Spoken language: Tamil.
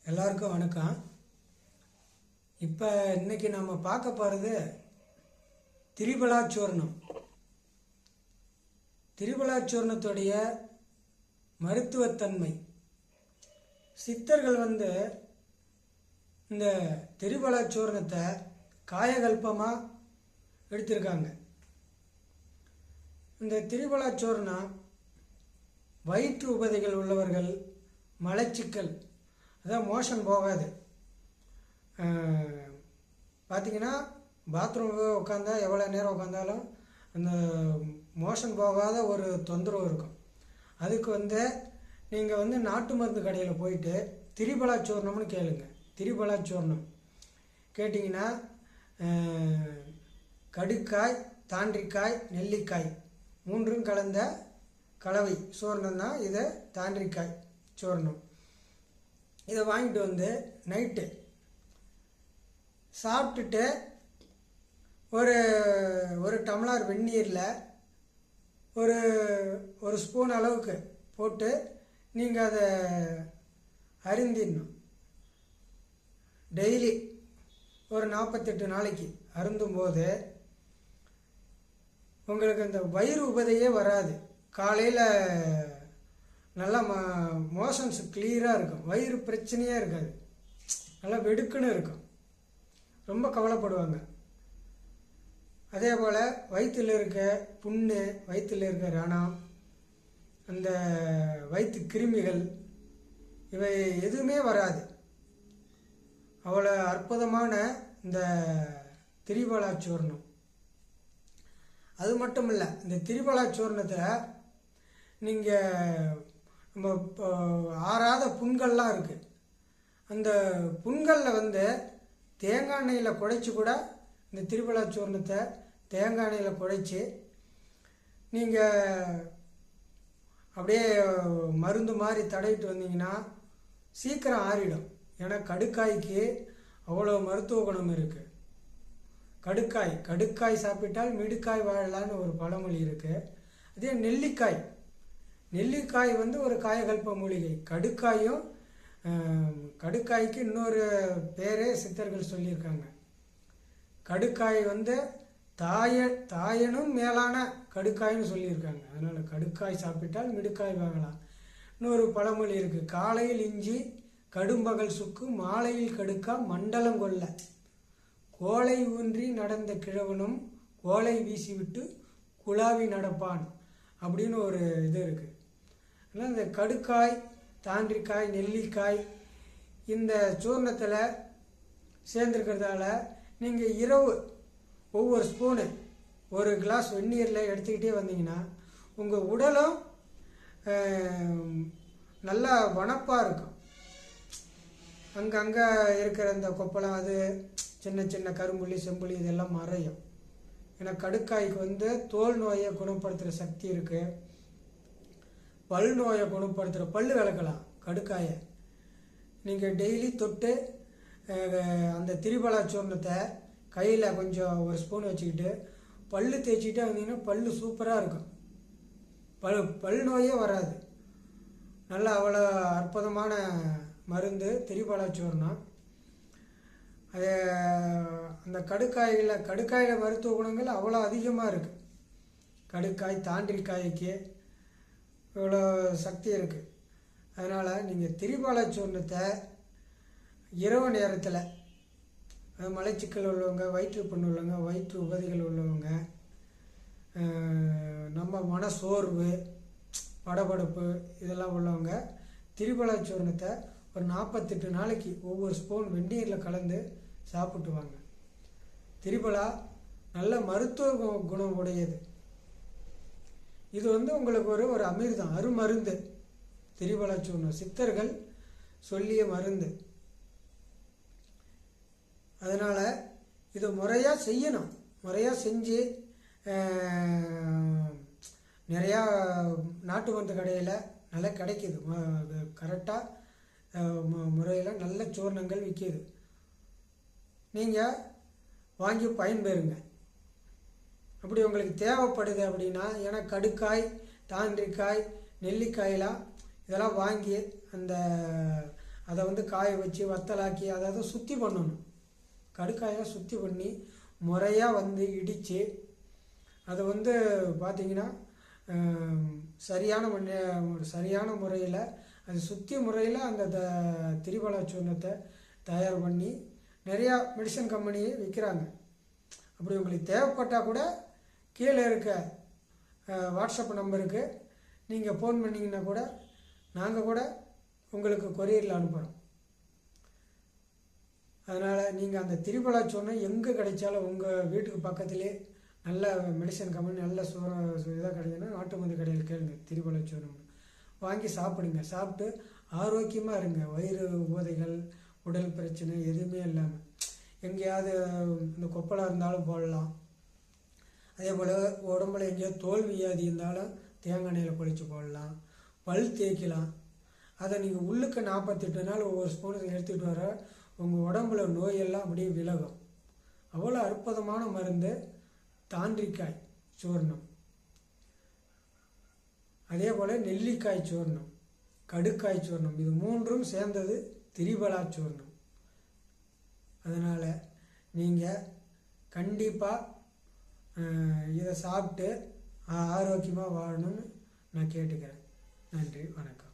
எல்லாருக்கும் வணக்கம். இப்போ இன்னைக்கு நம்ம பார்க்க போகிறது திரிபலாச்சூர்ணம். திரிபலாச்சூர்ணத்துடைய மருத்துவத்தன்மை. சித்தர்கள் இந்த திரிபலாச்சூர்ணத்தை காயகல்பமாக எடுத்திருக்காங்க. இந்த திரிபலாச்சூர்ணம் வயிற்று உபதைகள் உள்ளவர்கள், மலச்சிக்கல், அதான் மோஷன் போகாது. பார்த்திங்கன்னா பாத்ரூம் உட்காந்தா எவ்வளோ நேரம் உட்காந்தாலும் அந்த மோஷன் போகாத ஒரு தொந்தரவு இருக்கும். அதுக்கு நீங்கள் நாட்டு மருந்து கடையில் போயிட்டு திரிபலாச்சூர்ணம்னு கேளுங்க. திரிபலாச்சூர்ணம் கேட்டிங்கன்னா கடுக்காய், தாண்டிக்காய், நெல்லிக்காய் மூன்றும் கலந்த கலவை சூர்ணம் தான் இதை தாண்டிக்காய் சூர்ணம். இதை வாங்கிட்டு நைட்டு சாப்பிட்டுட்டு ஒரு டம்ளர் வெந்நீரில் ஒரு ஸ்பூன் அளவுக்கு போட்டு நீங்கள் அதை அருந்திடணும். டெய்லி ஒரு 48 நாளைக்கு அருந்தும்போது உங்களுக்கு இந்த வயிறு உபதையே வராது. காலையில் நல்லா மோஷன்ஸ் கிளியராக இருக்கும். வயிறு பிரச்சனையே இருக்காது. நல்லா வெடுக்குன்னு இருக்கும். ரொம்ப கவலைப்படுவாங்க. அதே போல் வயிற்றில் இருக்க புண்ணு, வயிற்றில் இருக்க ரணம், அந்த வயிற்று கிருமிகள் இவை எதுவுமே வராது. அவ்வளோ அற்புதமான இந்த திரிபலாச்சூர்ணம். அது மட்டும் இல்லை, இந்த திரிபலாச்சூர்ணத்தில் நீங்கள் நம்ம ஆறாத புண்கள்லாம் இருக்குது. அந்த புண்களில் தேங்காய் எண்ணெயில் குழைச்சி கூட இந்த திரிபலாச்சூர்ணத்தை தேங்காய் எண்ணெயில் குழைச்சி நீங்கள் அப்படியே மருந்து மாதிரி தடவிட்டு வந்தீங்கன்னா சீக்கிரம் ஆறிடும். ஏன்னா கடுக்காய்க்கு அவ்வளோ மருத்துவ குணம் இருக்குது. கடுக்காய் சாப்பிட்டால் மிடுக்காய் வாழலான்னு ஒரு பழமொழி இருக்குது. அதே நெல்லிக்காய் ஒரு காயகல்ப மூலிகை. கடுக்காய்க்கு இன்னொரு பேரே சித்தர்கள் சொல்லியிருக்காங்க. கடுக்காய் தாயனும் மேலான கடுக்காய்னு சொல்லியிருக்காங்க. அதனால் கடுக்காய் சாப்பிட்டால் மிடுக்காய் வாங்கலாம். இன்னொரு பழமொழி இருக்குது. காலையில் இஞ்சி கடும்பகல் சுக்கு, மாலையில் கடுக்கா மண்டலம் கொள்ள, கோலை ஊன்றி நடந்த கிழவனும் கோலை வீசிவிட்டு குழாவி நடப்பான் அப்படின்னு ஒரு இது இருக்குது. அதனால் இந்த கடுக்காய், தாண்டிக்காய், நெல்லிக்காய் இந்த சூர்ணத்தில் சேர்ந்துருக்கிறதால நீங்கள் இரவு ஒவ்வொரு ஸ்பூனு ஒரு கிளாஸ் வெந்நீரில் எடுத்துக்கிட்டே வந்தீங்கன்னா உங்கள் உடலும் நல்லா வனப்பாக இருக்கும். அங்கங்கே இருக்கிற இந்த கொப்பளம், அது சின்ன சின்ன கரும்புள்ளி, செம்புள்ளி இதெல்லாம் மறையும். ஏன்னா கடுக்காய்க்கு தோல் நோயை குணப்படுத்துகிற சக்தி இருக்குது. பல் நோயை குணப்படுத்துகிற, பல் விளக்கலாம் கடுக்காயை. நீங்கள் டெய்லி தொட்டு அந்த திரிபலாச்சூர்ணத்தை கையில் கொஞ்சம் ஒரு ஸ்பூன் வச்சுக்கிட்டு பல் தேய்ச்சிக்கிட்டே வந்தீங்கன்னா பல் சூப்பராக இருக்கும். பல் நோயே வராது. நல்லா அவ்வளோ அற்புதமான மருந்து திரிபலாச்சூர்ணம். அது அந்த கடுக்காயில் மருத்துவ குணங்கள் அவ்வளோ அதிகமாக இருக்குது. கடுக்காய், தாண்டிக்காய்க்கு இவ்வளோ சக்தி இருக்குது. அதனால் நீங்கள் திரிபலாச்சூர்ணத்தை இரவு நேரத்தில், மலச்சிக்கல் உள்ளவங்க, வயிற்று புண் உள்ளவங்க, வயிற்று உபதைகள் உள்ளவங்க, நம்ம மனசோர்வு, படபடப்பு இதெல்லாம் உள்ளவங்க திரிபலாச்சூர்ணத்தை ஒரு 48 நாளைக்கு ஒவ்வொரு ஸ்பூன் வெந்நீரில் கலந்து சாப்பிட்டு வாங்க. திரிபலா நல்ல மருத்துவ குணம் உடையது. இது உங்களுக்கு ஒரு அமிர்தம், அருமருந்து. திரிபலாச்சூர்ணம் சித்தர்கள் சொல்லிய மருந்து. அதனால் இதை முறையாக செய்யணும். முறையாக செஞ்சு நிறையா நாட்டு மருந்து கடையில் நல்லா கிடைக்கிது. கரெக்டாக முறையில் நல்ல சூர்ணங்கள் விற்கிது. நீங்கள் வாங்கி பயன்பெறுங்க. அப்படி உங்களுக்கு தேவைப்படுது அப்படின்னா, ஏன்னா கடுக்காய், தாண்டிக்காய், நெல்லிக்காயெல்லாம் இதெல்லாம் வாங்கி அந்த அதை வந்து காய வச்சு வத்தலாக்கி அதாவது சுத்தி பண்ணணும். கடுக்காயை சுத்தி பண்ணி முறையாக வந்து இடித்து அதை வந்து பார்த்திங்கன்னா சரியான முறையில் அது சுத்தி முறையில் அந்த திரிபலா சூர்ணத்தை தயார் பண்ணி நிறையா மெடிசன் கம்பெனியே விற்கிறாங்க. அப்படி உங்களுக்கு தேவைப்பட்டால் கூட கீழே இருக்க வாட்ஸ்அப் நம்பருக்கு நீங்கள் ஃபோன் பண்ணிங்கன்னா கூட நாங்கள் கூட உங்களுக்கு கொரியரில் அனுப்புகிறோம். அதனால் நீங்கள் அந்த திரிபலா சூர்ணம் எங்கே கிடைச்சாலும் உங்கள் வீட்டுக்கு பக்கத்துலேயே நல்ல மெடிசன் கம்பெனி நல்ல இதாக கிடைக்குன்னா நாட்டு மருந்து கடையில் கேளுங்க, திரிபலா சூர்ணம் வாங்கி சாப்பிடுங்க. சாப்பிட்டு ஆரோக்கியமாக இருங்க. வயிறு உபாதைகள் உடல் பிரச்சனை எதுவுமே இல்லாமல் எங்கேயாவது இந்த கொப்பளம் இருந்தாலும் போடலாம். அதே போல் உடம்புல எங்கேயாவது தோல் வியாதி இருந்தாலும் தேங்காய் எண்ணெயில் பொழிச்சு போடலாம். பல் தேய்க்கலாம். அதை நீங்கள் உள்ளுக்கு 48 நாள் ஒவ்வொரு ஸ்பூனுக்கு எடுத்துகிட்டு வர உங்கள் உடம்புல நோயெல்லாம் அப்படியே விலகும். அவ்வளோ அற்புதமான மருந்து தாண்டிக்காய் சூர்ணம். அதே போல் நெல்லிக்காய் சூர்ணம், கடுக்காய் சூர்ணம், இது மூன்றும் சேர்ந்தது திரிபலா சூர்ணம். அதனால் நீங்கள் கண்டிப்பாக இதை சாப்பிட்டு ஆரோக்கியமாக வாழணும்னு நான் கேட்டுக்கிறேன். நன்றி, வணக்கம்.